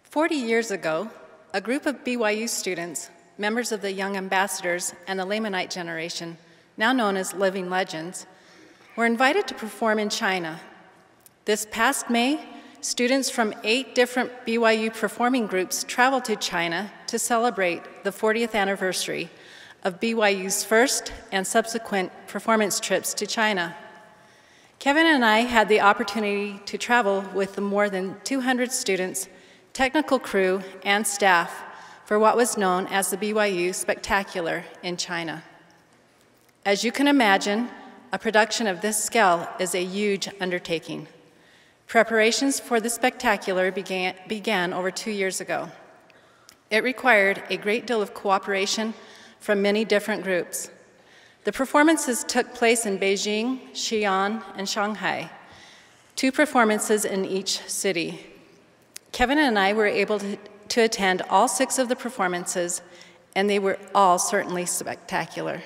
40 years ago, a group of BYU students, members of the Young Ambassadors and the Lamanite generation, now known as Living Legends, were invited to perform in China. This past May, students from 8 different BYU performing groups traveled to China to celebrate the 40th anniversary of BYU's first and subsequent performance trips to China. Kevin and I had the opportunity to travel with the more than 200 students, technical crew, and staff for what was known as the BYU Spectacular in China. As you can imagine, a production of this scale is a huge undertaking. Preparations for the Spectacular began over 2 years ago. It required a great deal of cooperation from many different groups. The performances took place in Beijing, Xi'an, and Shanghai, 2 performances in each city. Kevin and I were able to attend all 6 of the performances, and they were all certainly spectacular.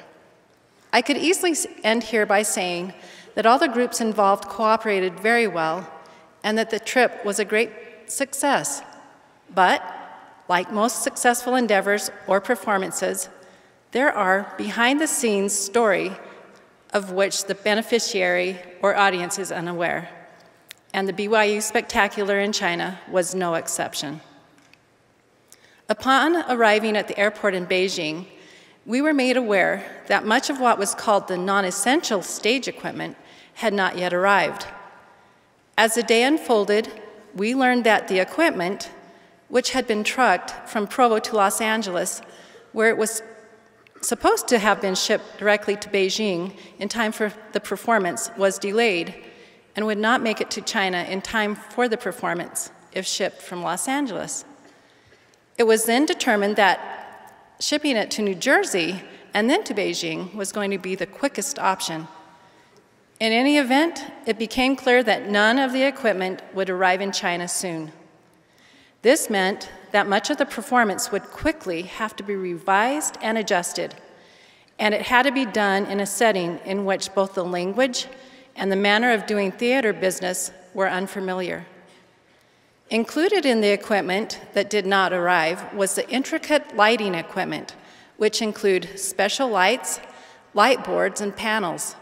I could easily end here by saying that all the groups involved cooperated very well and that the trip was a great success. But, like most successful endeavors or performances, there are behind-the-scenes stories of which the beneficiary or audience is unaware. And the BYU Spectacular in China was no exception. Upon arriving at the airport in Beijing, we were made aware that much of what was called the non-essential stage equipment had not yet arrived. As the day unfolded, we learned that the equipment, which had been trucked from Provo to Los Angeles, where it was supposed to have been shipped directly to Beijing in time for the performance, was delayed and would not make it to China in time for the performance if shipped from Los Angeles. It was then determined that shipping it to New Jersey and then to Beijing was going to be the quickest option. In any event, it became clear that none of the equipment would arrive in China soon. This meant that much of the performance would quickly have to be revised and adjusted, and it had to be done in a setting in which both the language and the manner of doing theater business were unfamiliar. Included in the equipment that did not arrive was the intricate lighting equipment, which include special lights, light boards, and panels.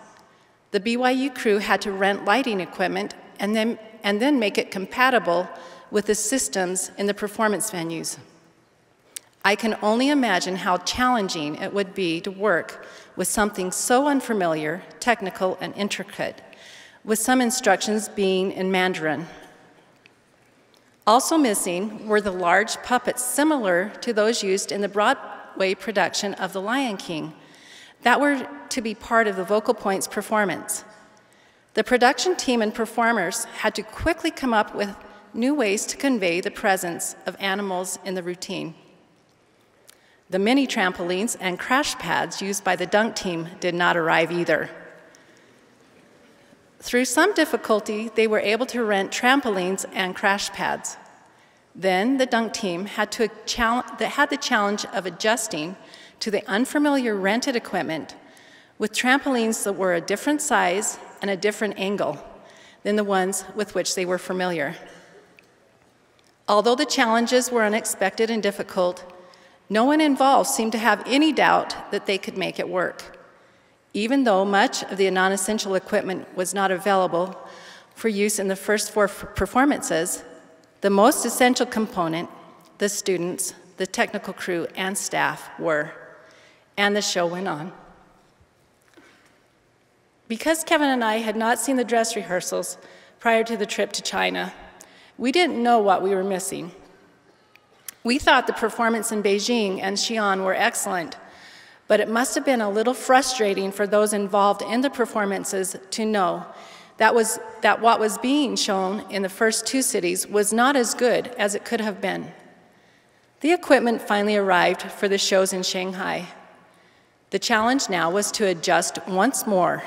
The BYU crew had to rent lighting equipment and then make it compatible with the systems in the performance venues. I can only imagine how challenging it would be to work with something so unfamiliar, technical, and intricate, with some instructions being in Mandarin. Also missing were the large puppets similar to those used in the Broadway production of The Lion King that were to be part of the Vocal Points performance. The production team and performers had to quickly come up with new ways to convey the presence of animals in the routine. The mini trampolines and crash pads used by the dunk team did not arrive either. Through some difficulty, they were able to rent trampolines and crash pads. Then the dunk team had the challenge of adjusting to the unfamiliar rented equipment with trampolines that were a different size and a different angle than the ones with which they were familiar. Although the challenges were unexpected and difficult, no one involved seemed to have any doubt that they could make it work. Even though much of the non-essential equipment was not available for use in the first 4 performances, the most essential component, the students, the technical crew, and staff were, and the show went on. Because Kevin and I had not seen the dress rehearsals prior to the trip to China, we didn't know what we were missing. We thought the performance in Beijing and Xi'an were excellent, but it must have been a little frustrating for those involved in the performances to know that what was being shown in the first 2 cities was not as good as it could have been. The equipment finally arrived for the shows in Shanghai. The challenge now was to adjust once more.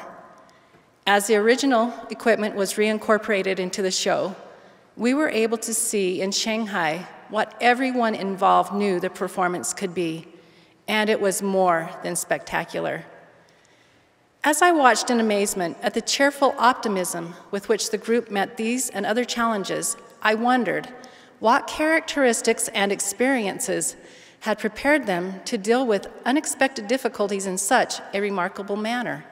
As the original equipment was reincorporated into the show, we were able to see in Shanghai what everyone involved knew the performance could be, and it was more than spectacular. As I watched in amazement at the cheerful optimism with which the group met these and other challenges, I wondered What characteristics and experiences had prepared them to deal with unexpected difficulties in such a remarkable manner?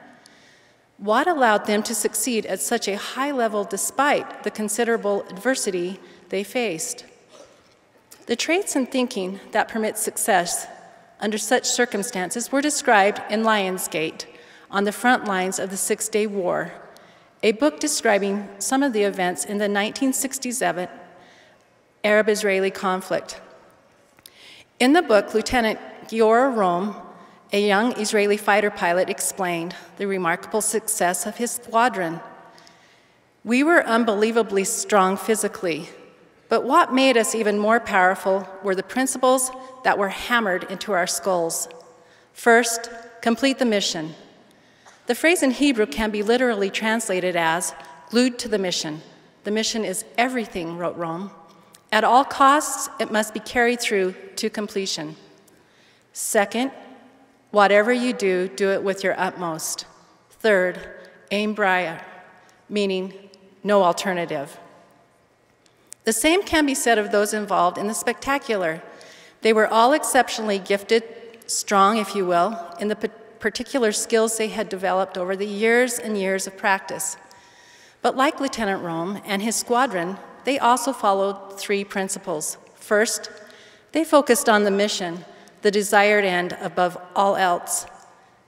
What allowed them to succeed at such a high level despite the considerable adversity they faced? The traits and thinking that permit success under such circumstances were described in Lionsgate on the front lines of the Six-Day War, a book describing some of the events in the 1967 Arab-Israeli conflict. In the book, Lieutenant Giora Rom, a young Israeli fighter pilot, explained the remarkable success of his squadron. "We were unbelievably strong physically, but what made us even more powerful were the principles that were hammered into our skulls. First, complete the mission." The phrase in Hebrew can be literally translated as "glued to the mission." The mission is everything, wrote Rome. At all costs, it must be carried through to completion. Second, whatever you do, do it with your utmost. Third, awry, meaning no alternative. The same can be said of those involved in the spectacular. They were all exceptionally gifted, strong, if you will, in the particular skills they had developed over the years and years of practice. But like Lieutenant Rome and his squadron, they also followed three principles. First, they focused on the mission, the desired end above all else.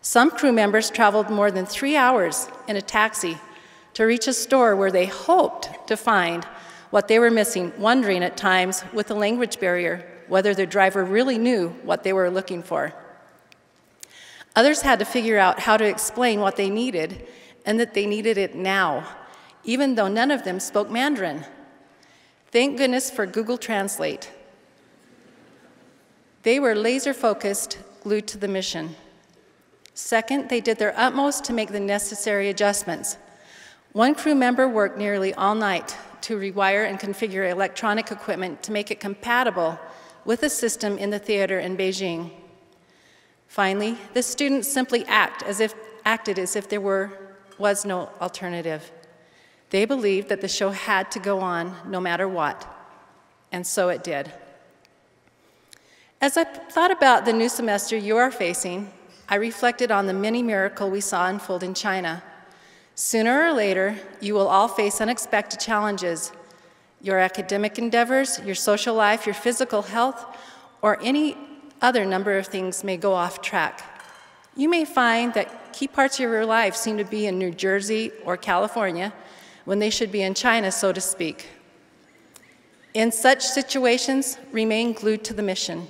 Some crew members traveled more than 3 hours in a taxi to reach a store where they hoped to find what they were missing, wondering at times with the language barrier whether their driver really knew what they were looking for. Others had to figure out how to explain what they needed and that they needed it now, even though none of them spoke Mandarin. Thank goodness for Google Translate. They were laser-focused, glued to the mission. Second, they did their utmost to make the necessary adjustments. One crew member worked nearly all night to rewire and configure electronic equipment to make it compatible with a system in the theater in Beijing. Finally, the students simply acted as if there was no alternative. They believed that the show had to go on no matter what, and so it did. As I thought about the new semester you are facing, I reflected on the many miracles we saw unfold in China. Sooner or later, you will all face unexpected challenges. Your academic endeavors, your social life, your physical health, or any other number of things may go off track. You may find that key parts of your life seem to be in New Jersey or California when they should be in China, so to speak. In such situations, remain glued to the mission,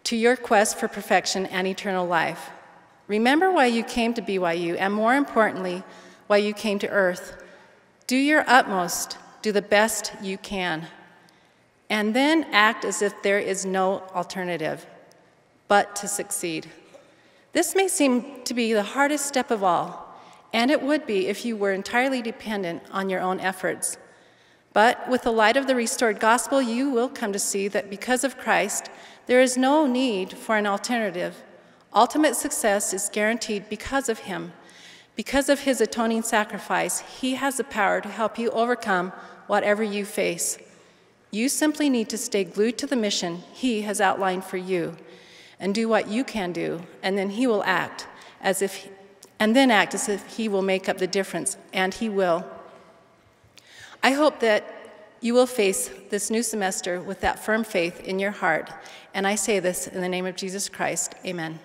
to your quest for perfection and eternal life. Remember why you came to BYU, and more importantly, why you came to Earth. Do your utmost, do the best you can, and then act as if there is no alternative but to succeed. This may seem to be the hardest step of all, and it would be if you were entirely dependent on your own efforts. But with the light of the restored gospel, you will come to see that because of Christ, there is no need for an alternative. Ultimate success is guaranteed because of him. Because of his atoning sacrifice, he has the power to help you overcome whatever you face. You simply need to stay glued to the mission he has outlined for you and do what you can do, and then he will act as if he will make up the difference, and he will. I hope that you will face this new semester with that firm faith in your heart, and I say this in the name of Jesus Christ. Amen.